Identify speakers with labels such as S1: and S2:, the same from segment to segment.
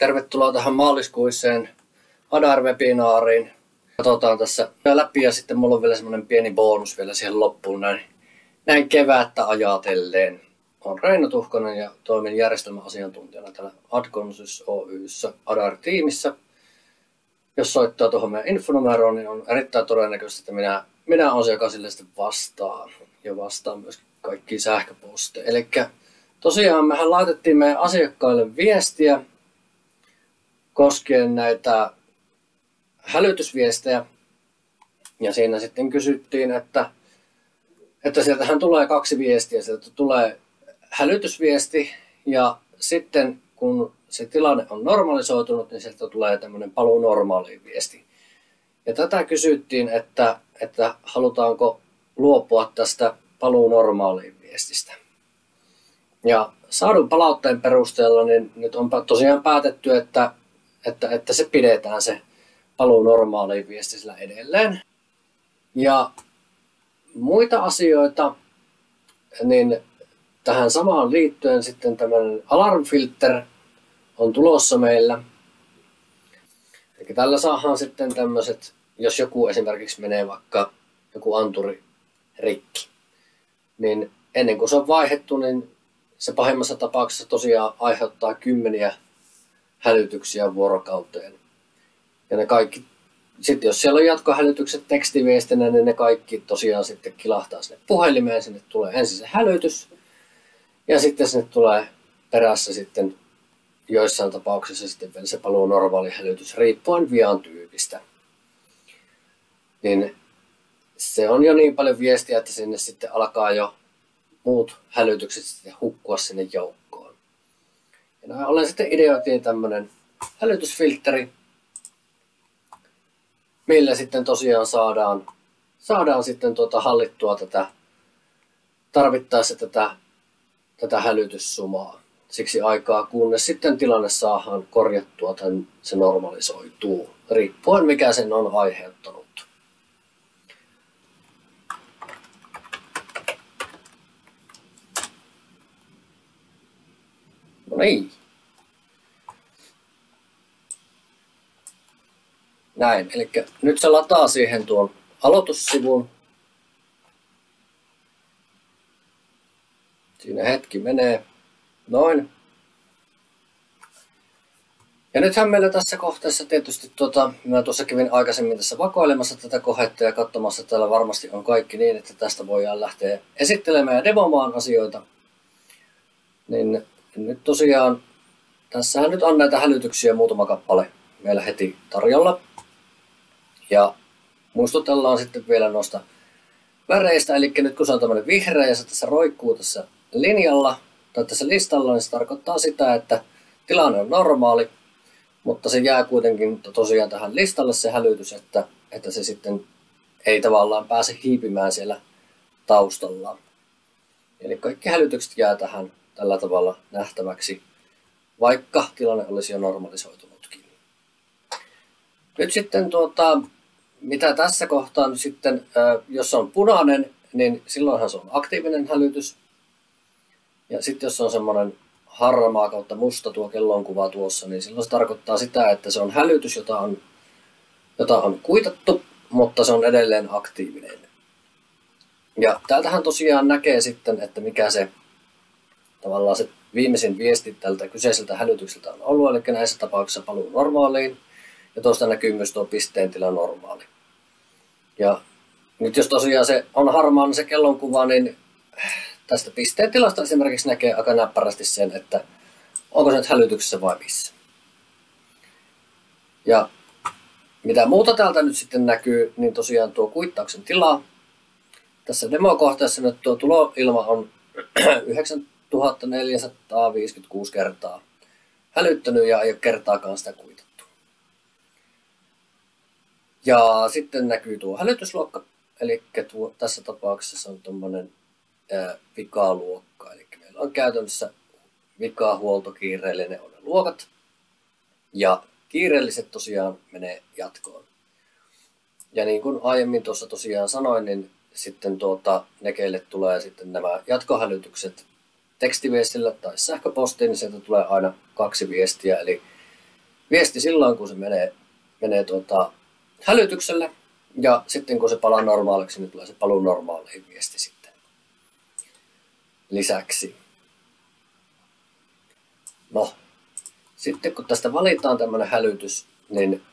S1: Tervetuloa tähän maaliskuiseen Adar-webinaariin. Katsotaan tässä läpi ja sitten mulla on vielä semmoinen pieni bonus vielä siihen loppuun näin kevättä ajatellen. Olen Reino Tuhkonen ja toimin järjestelmäasiantuntijana täällä AdConsys Oy:ssä Adar-tiimissä. Jos soittaa tuohon meidän infonumeroon, niin on erittäin todennäköistä, että minä olen se, joka sille sitten vastaa. Ja vastaan myös kaikkiin sähköposteja. Eli tosiaan mehän laitettiin meidän asiakkaille viestiä koskien näitä hälytysviestejä. Ja siinä sitten kysyttiin, että sieltähän tulee 2 viestiä. Sieltä tulee hälytysviesti ja sitten kun se tilanne on normalisoitunut, niin sieltä tulee tämmöinen paluu normaaliin viesti. Ja tätä kysyttiin, että halutaanko luopua tästä paluu normaaliin viestistä. Ja saadun palautteen perusteella niin nyt on tosiaan päätetty, että se pidetään se paluu normaaliin viesti sillä edelleen. Ja muita asioita, niin tähän samaan liittyen sitten tämmöinen alarm filter on tulossa meillä. Eli tällä saadaan sitten tämmöiset, jos joku esimerkiksi menee vaikka joku anturi rikki, niin ennen kuin se on vaihdettu, niin se pahimmassa tapauksessa tosiaan aiheuttaa 10 hälytyksiä vuorokauteen. Ja ne kaikki, sitten jos siellä on jatkohälytykset tekstiviestinä, niin ne kaikki tosiaan sitten kilahtaa sinne puhelimeen. Sinne tulee ensin se hälytys ja sitten sinne tulee perässä sitten joissain tapauksissa sitten vielä se paluu normaali hälytys riippuen vian tyypistä. Niin se on jo niin paljon viestiä, että sinne sitten alkaa jo muut hälytykset sitten hukkua sinne joukkoon. Ja näin ollen sitten ideoitiin tämmöinen hälytysfiltteri, millä sitten tosiaan saadaan sitten hallittua tarvittaessa tätä hälytyssumaa. Siksi aikaa, kunnes sitten tilanne saadaan korjattua tai se normalisoituu, riippuen mikä sen on aiheuttanut. No niin. Näin, eli nyt se lataa siihen tuon aloitussivun. Siinä hetki menee. Noin. Ja nythän meillä tässä kohteessa tietysti, minä tuossa kävin aikaisemmin tässä vakoilemassa tätä kohdetta ja katsomassa, että täällä varmasti on kaikki niin, että tästä voidaan lähteä esittelemään ja demomaan asioita. Niin nyt tosiaan, tässähän nyt on näitä hälytyksiä muutama kappale meillä heti tarjolla. Ja muistutellaan sitten vielä noista väreistä, eli nyt kun se on tämmöinen vihreä ja se tässä roikkuu tässä linjalla tai tässä listalla, niin se tarkoittaa sitä, että tilanne on normaali, mutta se jää kuitenkin tosiaan tähän listalle se hälytys, että se sitten ei tavallaan pääse hiipimään siellä taustalla. Eli kaikki hälytykset jää tähän tällä tavalla nähtäväksi, vaikka tilanne olisi jo normalisoitunutkin. Nyt sitten mitä tässä kohtaa nyt sitten, jos on punainen, niin silloinhan se on aktiivinen hälytys. Ja sitten jos on semmoinen harmaa kautta musta tuo kellonkuva tuossa, niin silloin se tarkoittaa sitä, että se on hälytys, jota on kuitattu, mutta se on edelleen aktiivinen. Ja täältähän tosiaan näkee sitten, että mikä se tavallaan se viimeisin viesti tältä kyseiseltä hälytykseltä on ollut, eli näissä tapauksissa paluu normaaliin. Ja tuosta näkyy myös tuo pisteen tila normaali. Ja nyt jos tosiaan se on harmaana se kellonkuva, niin tästä pisteen tilasta esimerkiksi näkee aika näppärästi sen, että onko se nyt hälytyksessä vai missä. Ja mitä muuta täältä nyt sitten näkyy, niin tosiaan tuo kuittauksen tila. Tässä demokohteessa nyt tuo tuloilma on 9456 kertaa hälyttänyt ja ei ole kertaakaan sitä kuitattu. Ja sitten näkyy tuo hälytysluokka, eli tässä tapauksessa on tuommoinen vikaluokka, eli meillä on käytännössä vikahuolto, kiireellinen on ne luokat, ja kiireelliset tosiaan menee jatkoon. Ja niin kuin aiemmin tuossa tosiaan sanoin, niin sitten nekeille tulee sitten nämä jatkohälytykset tekstiviestillä tai sähköpostiin, niin sieltä tulee aina 2 viestiä, eli viesti silloin, kun se menee hälytykselle. Ja sitten kun se palaa normaaliksi, niin tulee se paluu normaaliin viesti sitten lisäksi. No, sitten kun tästä valitaan tämmöinen hälytys, niin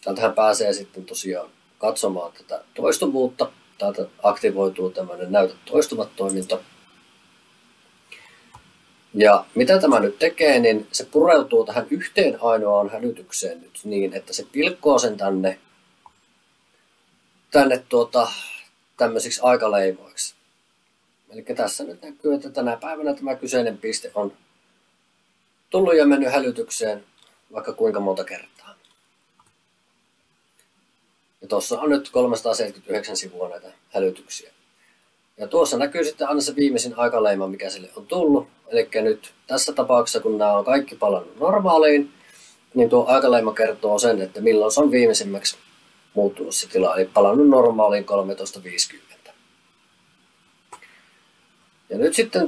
S1: täältähän pääsee sitten tosiaan katsomaan tätä toistuvuutta. Täältä aktivoituu tämmöinen näytä toistuvat toiminto. Ja mitä tämä nyt tekee, niin se pureutuu tähän yhteen ainoaan hälytykseen nyt niin, että se pilkkoo sen tänne tämmöisiksi aikaleivoiksi. Eli tässä nyt näkyy, että tänä päivänä tämä kyseinen piste on tullut ja mennyt hälytykseen vaikka kuinka monta kertaa. Ja tuossa on nyt 379 sivua näitä hälytyksiä. Ja tuossa näkyy sitten aina se viimeisin aikaleima, mikä sille on tullut. Eli nyt tässä tapauksessa, kun nämä on kaikki palannut normaaliin, niin tuo aikaleima kertoo sen, että milloin se on viimeisimmäksi muuttunut se tila, eli palannut normaaliin 13.50. Ja nyt sitten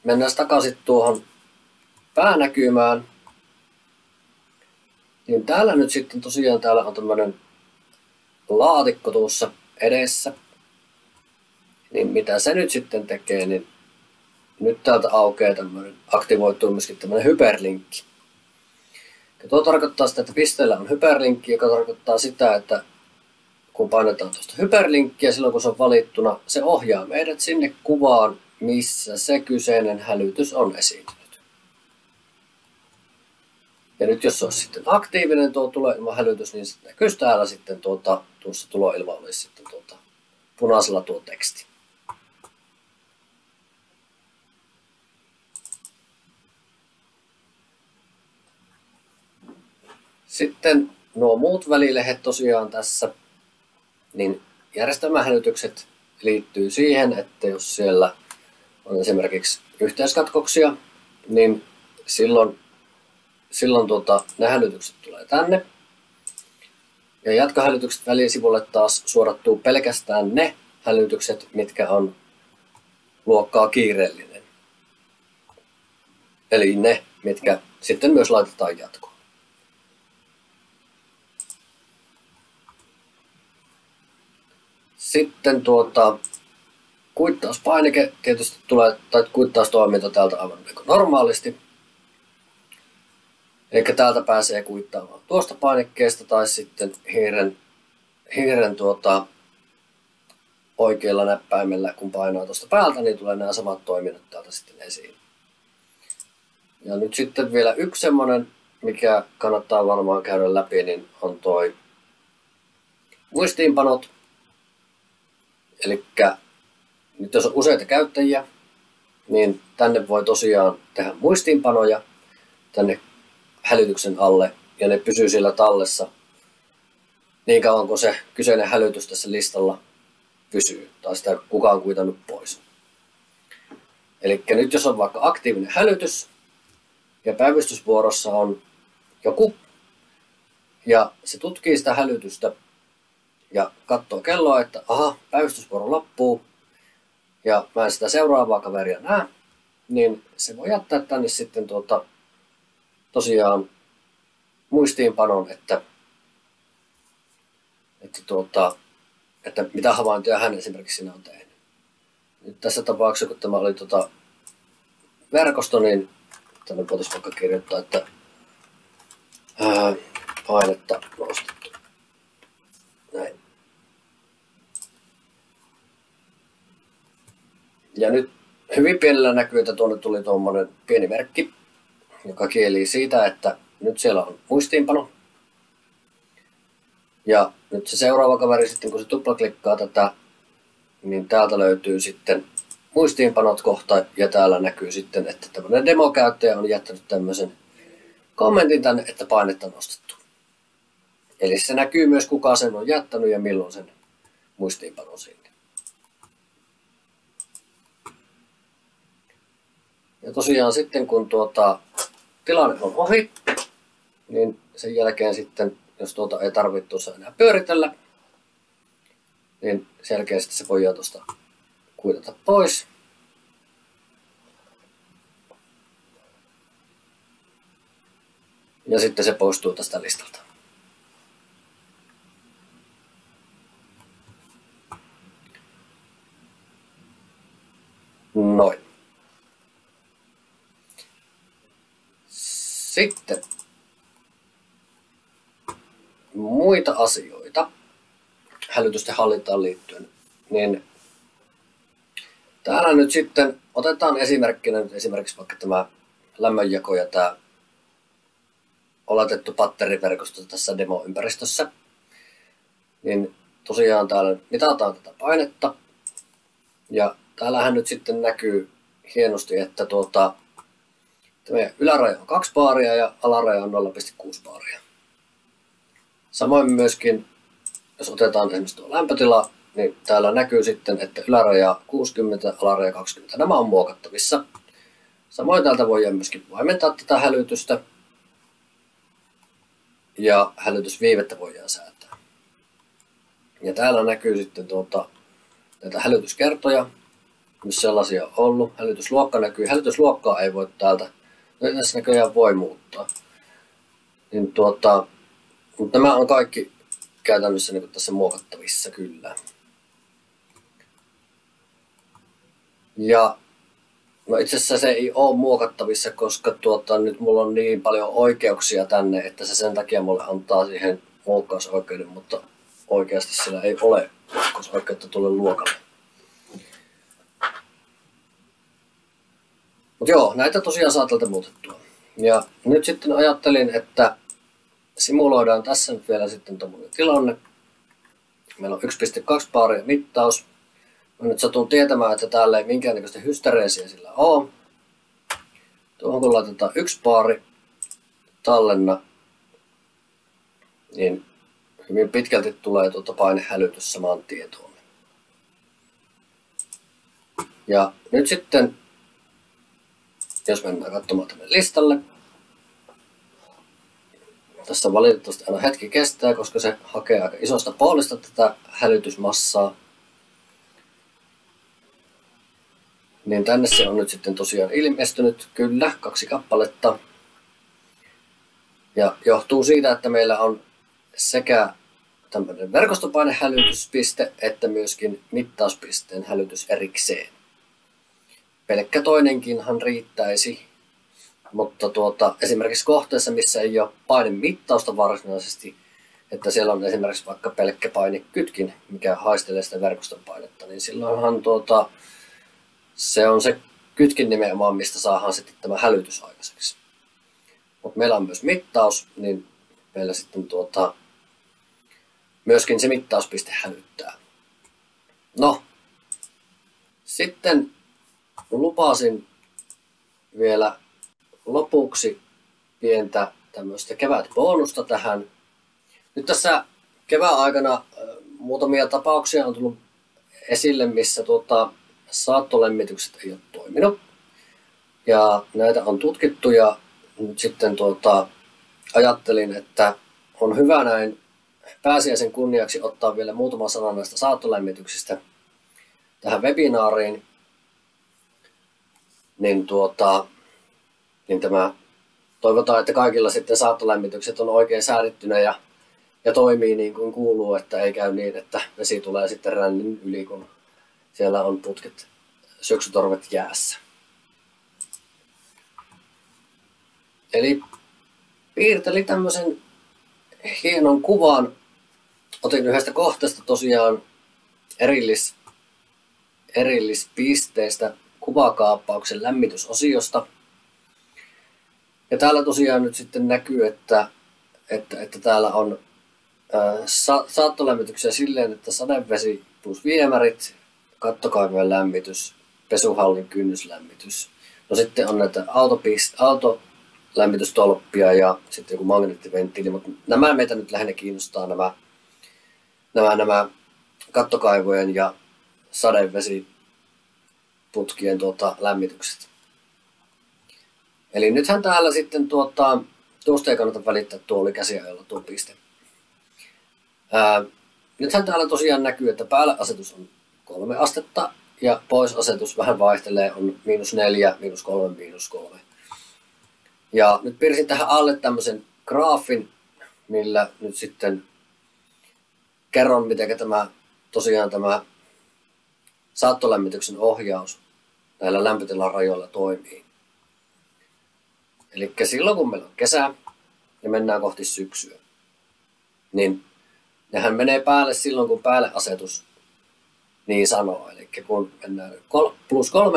S1: mennään takaisin tuohon päänäkymään. Niin täällä nyt sitten tosiaan täällä on tämmöinen laatikko tuossa edessä. Niin mitä se nyt sitten tekee, niin nyt täältä aukeaa tämmöinen, aktivoituu myöskin tämmöinen hyperlinkki. Ja tuo tarkoittaa sitä, että pisteellä on hyperlinkki, joka tarkoittaa sitä, että kun painetaan tuosta hyperlinkkiä silloin kun se on valittuna, se ohjaa meidät sinne kuvaan, missä se kyseinen hälytys on esiintynyt. Ja nyt jos se olisi sitten aktiivinen tuo tuloilmahälytys, niin sitten näkyisi täällä sitten tuossa tuloilma olisi sitten punaisella tuo teksti. Sitten nuo muut välilehdet tosiaan tässä, niin järjestelmähälytykset liittyy siihen, että jos siellä on esimerkiksi yhteiskatkoksia, niin silloin ne hälytykset tulee tänne. Ja jatkohälytykset välisivulle taas suodattuu pelkästään ne hälytykset, mitkä on luokkaa kiireellinen. Eli ne, mitkä sitten myös laitetaan jatkoon. Sitten kuittauspainike tietysti tulee, tai kuittaustoiminta täältä aivan niin kuin normaalisti. Eli täältä pääsee kuittaamaan tuosta painikkeesta tai sitten hiiren oikealla näppäimellä, kun painaa tuosta päältä, niin tulee nämä samat toiminnot täältä sitten esiin. Ja nyt sitten vielä yksi semmoinen, mikä kannattaa varmaan käydä läpi, niin on toi muistiinpanot. Eli nyt jos on useita käyttäjiä, niin tänne voi tosiaan tehdä muistiinpanoja tänne hälytyksen alle, ja ne pysyy siellä tallessa niin kauan kuin se kyseinen hälytys tässä listalla pysyy, tai sitä kukaan kuitannut pois. Eli nyt jos on vaikka aktiivinen hälytys, ja päivystysvuorossa on joku, ja se tutkii sitä hälytystä, ja katsoo kelloa, että aha, päivystysvuoro loppuu, ja mä en sitä seuraavaa kaveria näe, niin se voi jättää tänne sitten tosiaan muistiinpanon, että mitä havaintoja hän esimerkiksi siinä on tehnyt. Nyt tässä tapauksessa, kun tämä oli verkosto, niin tänne voitaisiin vaikka kirjoittaa, että painetta nostettu. Näin. Ja nyt hyvin pienellä näkyy, että tuonne tuli tuommoinen pieni merkki, joka kielii siitä, että nyt siellä on muistiinpano. Ja nyt se seuraava kaveri sitten, kun se tuplaklikkaa tätä, niin täältä löytyy sitten muistiinpanot kohta, ja täällä näkyy sitten, että tämmöinen demokäyttäjä on jättänyt tämmöisen kommentin tänne, että painetta on nostettu. Eli se näkyy myös, kuka sen on jättänyt ja milloin sen muistiinpanon sinne. Ja tosiaan sitten, kun tilanne on ohi, niin sen jälkeen sitten, jos ei tarvitse tuossa enää pyöritellä, niin selkeästi se voidaan tuosta kuitata pois. Ja sitten se poistuu tästä listalta. Noin. Sitten muita asioita hälytysten hallintaan liittyen, niin täällä nyt sitten otetaan esimerkkinä nyt esimerkiksi vaikka tämä lämmönjako ja tämä oletettu patteriverkosto tässä demoympäristössä. Niin tosiaan täällä mitataan tätä painetta ja täällähän nyt sitten näkyy hienosti, että meidän yläraja on 2 baaria ja alaraja on 0,6 baaria. Samoin myöskin, jos otetaan esimerkiksi tuo lämpötila, niin täällä näkyy sitten, että yläraja 60, alaraja 20. Nämä on muokattavissa. Samoin täältä voidaan myöskin vaimentaa tätä hälytystä. Ja hälytysviivettä voidaan säätää. Ja täällä näkyy sitten näitä hälytyskertoja, jos sellaisia on ollut. Hälytysluokka näkyy. Hälytysluokkaa ei voi täältä. Tässä näköjään voi muuttaa. Niin mutta nämä on kaikki käytännössä niin tässä muokattavissa kyllä. Ja no itse asiassa se ei ole muokattavissa, koska nyt mulla on niin paljon oikeuksia tänne, että se sen takia mulle antaa siihen muokkausoikeuden, mutta oikeasti sillä ei ole muokkausoikeutta tuolle luokalle. Mutta joo, näitä tosiaan saa tältä muutettua. Ja nyt sitten ajattelin, että simuloidaan tässä nyt vielä sitten tommoinen tilanne. Meillä on 1,2 baaria mittaus. Mä nyt satun tietämään, että täällä ei minkäännäköistä hystereesiä sillä ole. Tuohon kun laitetaan 1 baari tallenna, niin hyvin pitkälti tulee painehälytys samaan tietoon. Ja nyt sitten, jos mennään katsomaan tänne listalle, tässä valitettavasti aina hetki kestää, koska se hakee aika isosta poolista tätä hälytysmassaa. Niin tänne se on nyt sitten tosiaan ilmestynyt, kyllä, 2 kappaletta. Ja johtuu siitä, että meillä on sekä tämmöinen verkostopainehälytyspiste että myöskin mittauspisteen hälytys erikseen. Pelkkä toinenkinhan riittäisi, mutta esimerkiksi kohteessa, missä ei ole painemittausta varsinaisesti, että siellä on esimerkiksi vaikka pelkkä painekytkin, mikä haistelee sitä verkoston painetta, niin silloinhan se on se kytkin nimenomaan, mistä saadaan sitten tämä hälytys aikaiseksi. Mutta meillä on myös mittaus, niin meillä sitten myöskin se mittauspiste hälyttää. No, sitten lupasin vielä lopuksi pientä tämmöistä kevätbonusta tähän. Nyt tässä kevään aikana muutamia tapauksia on tullut esille, missä saattolämmitykset ei ole toiminut. Ja näitä on tutkittu ja nyt sitten ajattelin, että on hyvä näin pääsiäisen kunniaksi ottaa vielä muutama sana näistä saattolämmityksistä tähän webinaariin. Niin toivotaan, että kaikilla sitten saattolämmitykset on oikein säädettynä ja toimii niin kuin kuuluu, että ei käy niin, että vesi tulee sitten rännin yli, kun siellä on putket, syksytorvet jäässä. Eli piirtelin tämmöisen hienon kuvan. Otin yhdestä kohteesta tosiaan erillispisteestä kuvakaappauksen lämmitysosiosta. Ja täällä tosiaan nyt sitten näkyy, että täällä on saattolämmityksiä silleen, että sadevesi plus viemärit, kattokaivojen lämmitys, pesuhallin kynnyslämmitys. No sitten on näitä autolämmitystolppia ja sitten joku magneettiventtiili, mutta nämä meitä nyt lähinnä kiinnostaa nämä kattokaivojen ja sadevesiputkien lämmitykset. Eli nythän täällä sitten tuosta ei kannata välittää, tuo oli käsiajalla tuo piste. Nythän täällä tosiaan näkyy, että päällä asetus on 3 astetta ja poisasetus vähän vaihtelee, on -4, -3, -3. Ja nyt piirsin tähän alle tämmöisen graafin, millä nyt sitten kerron, miten tämä saattolämmityksen ohjaus näillä lämpötilan rajoilla toimii. Eli silloin kun meillä on kesä ja mennään kohti syksyä, niin nehän menee päälle silloin, kun päälleasetus niin sanoo. Eli kun mennään +3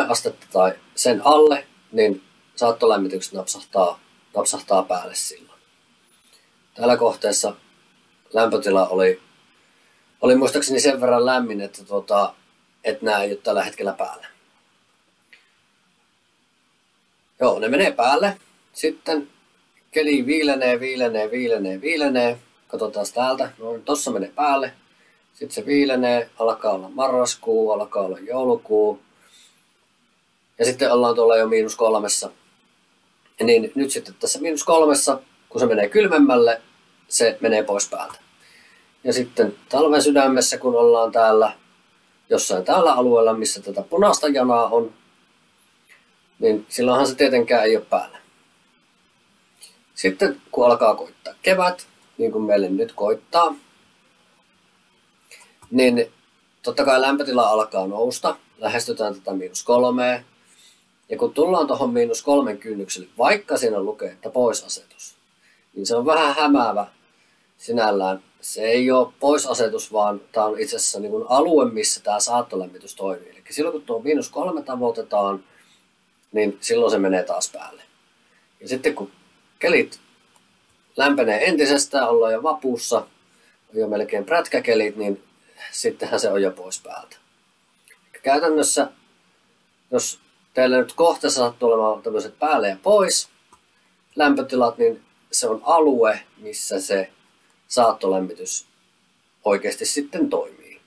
S1: astetta tai sen alle, niin saattolämmitykset napsahtaa päälle silloin. Tällä kohteessa lämpötila oli muistaakseni sen verran lämmin, että nämä ei ole tällä hetkellä päällä. Joo, ne menee päälle. Sitten keli viilenee. Katsotaan täältä. No, tossa menee päälle. Sitten se viilenee. Alkaa olla marraskuu, alkaa olla joulukuu. Ja sitten ollaan tuolla jo -3. Niin nyt sitten tässä -3, kun se menee kylmemmälle, se menee pois päältä. Ja sitten talven sydämessä, kun ollaan täällä jossain täällä alueella, missä tätä punaista janaa on, niin silloinhan se tietenkään ei ole päällä. Sitten kun alkaa koittaa kevät, niin kuin meille nyt koittaa, niin totta kai lämpötila alkaa nousta, lähestytään tätä -3. Ja kun tullaan tuohon -3 kynnykselle, vaikka siinä lukee, että poisasetus, niin se on vähän hämäävä sinällään. Se ei ole poisasetus, vaan tämä on itse asiassa niin kuin alue, missä tämä saattolämmitys toimii. Eli silloin kun tuo -3 tavoitetaan, niin silloin se menee taas päälle. Ja sitten kun kelit lämpenee entisestään, ollaan jo vapussa, on jo melkein prätkäkelit, niin sittenhän se on jo pois päältä. Käytännössä, jos teillä nyt kohta sattuu olemaan tämmöiset päälle ja pois lämpötilat, niin se on alue, missä se saattolämmitys oikeasti sitten toimii.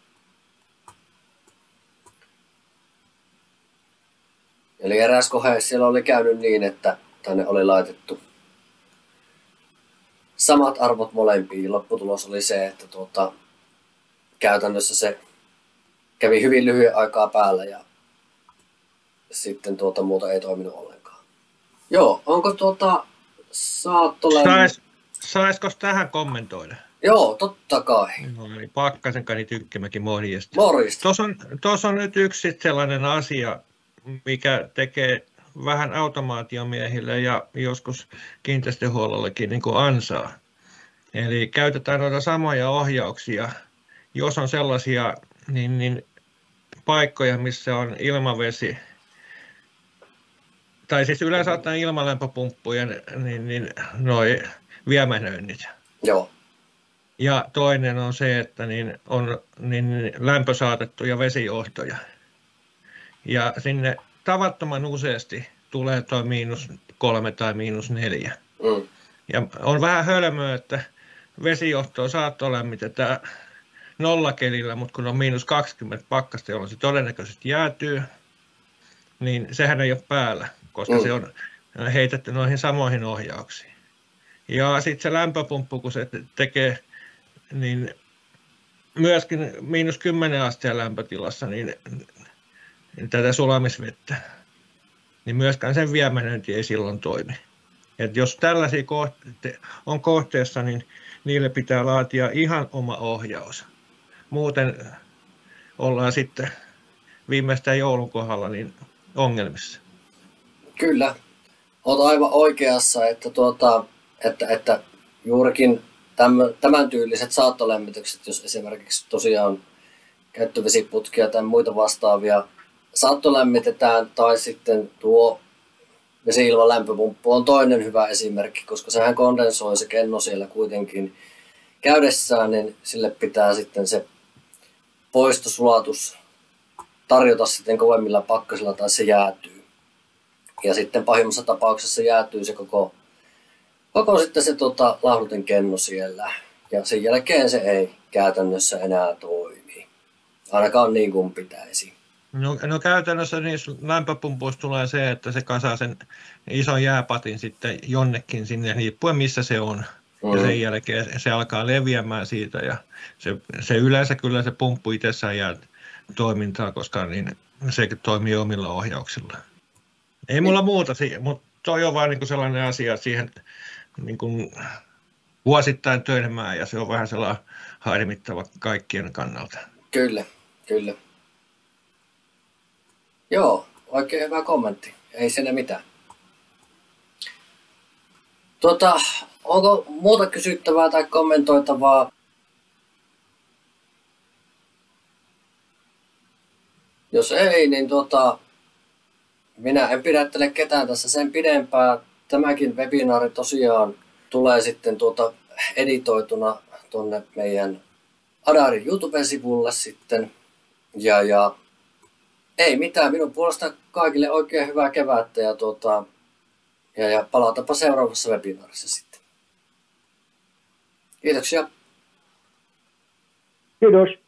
S1: Eli eräs kohe siellä oli käynyt niin, että tänne oli laitettu samat arvot molempiin. Lopputulos oli se, että käytännössä se kävi hyvin lyhyen aikaa päällä ja sitten muuta ei toiminut ollenkaan. Joo, onko saattolämmitys...
S2: Saisiko tähän kommentoida?
S1: Joo, totta kai.
S2: No niin, Pakkasen Kani Tykkimäki, morjesta.
S1: Morjesta.
S2: Tuossa on nyt yksi sellainen asia, mikä tekee vähän automaatiomiehille ja joskus kiinteistöhuollollekin niin kuin ansaa. Eli käytetään noita samoja ohjauksia, jos on sellaisia niin paikkoja, missä on ilmavesi, tai siis yleensä ottaen ilmalämpöpumppujen niin noi viemänöinnit.
S1: Joo.
S2: Ja toinen on se, että on lämpösaatettuja vesijohtoja. Ja sinne tavattoman useasti tulee tuo -3 tai -4. Mm. Ja on vähän hölmöä, että vesijohtoa saattolämmitetään nollakelillä, mutta kun on -20 pakkasta, jolloin se todennäköisesti jäätyy, niin sehän ei ole päällä, koska se on heitetty noihin samoihin ohjauksiin. Ja sitten se lämpöpumppu, kun se tekee niin myöskin -10 asteen lämpötilassa niin tätä sulamisvettä, niin myöskään sen viemänöinti ei silloin toimi. Et jos tällaisia on kohteessa, niin niille pitää laatia ihan oma ohjaus. Muuten ollaan sitten viimeistään joulun kohdalla niin ongelmissa.
S1: Kyllä, olet aivan oikeassa, että juurikin tämän tyyliset saattolämmitykset, jos esimerkiksi tosiaan käyttövesiputkia tai muita vastaavia saattolämmitetään, tai sitten tuo vesi-ilman lämpöpumppu on toinen hyvä esimerkki, koska sehän kondensoi se kenno siellä kuitenkin käydessään, niin sille pitää sitten se poistosulatus tarjota sitten kovemmilla pakkasilla tai se jäätyy. Ja sitten pahimmassa tapauksessa jäätyy se koko sitten se lauhdutin kenno siellä. Ja sen jälkeen se ei käytännössä enää toimi. Ainakaan niin kuin pitäisi.
S2: No käytännössä niissä lämpöpumpuissa tulee se, että se kasaa sen ison jääpatin sitten jonnekin sinne, riippuen missä se on. Ja sen jälkeen se alkaa leviämään siitä ja se yleensä kyllä se pumppu itsessään jää toimintaan, koska niin se toimii omilla ohjauksilla. Ei mulla muuta, mutta toi on vaan niin sellainen asia, että siihen niin kuin vuosittain törmää ja se on vähän sellainen harmittava kaikkien kannalta.
S1: Kyllä, kyllä. Joo, oikein hyvä kommentti. Ei siinä mitään. Onko muuta kysyttävää tai kommentoitavaa? Jos ei, niin minä en pidättele ketään tässä sen pidempään. Tämäkin webinaari tosiaan tulee sitten editoituna tuonne meidän Adarin YouTube-sivulle sitten. Ja ei mitään, minun puolesta kaikille oikein hyvää kevättä ja palataanpa seuraavassa webinaarissa sitten. Kiitoksia.
S3: Kiitos.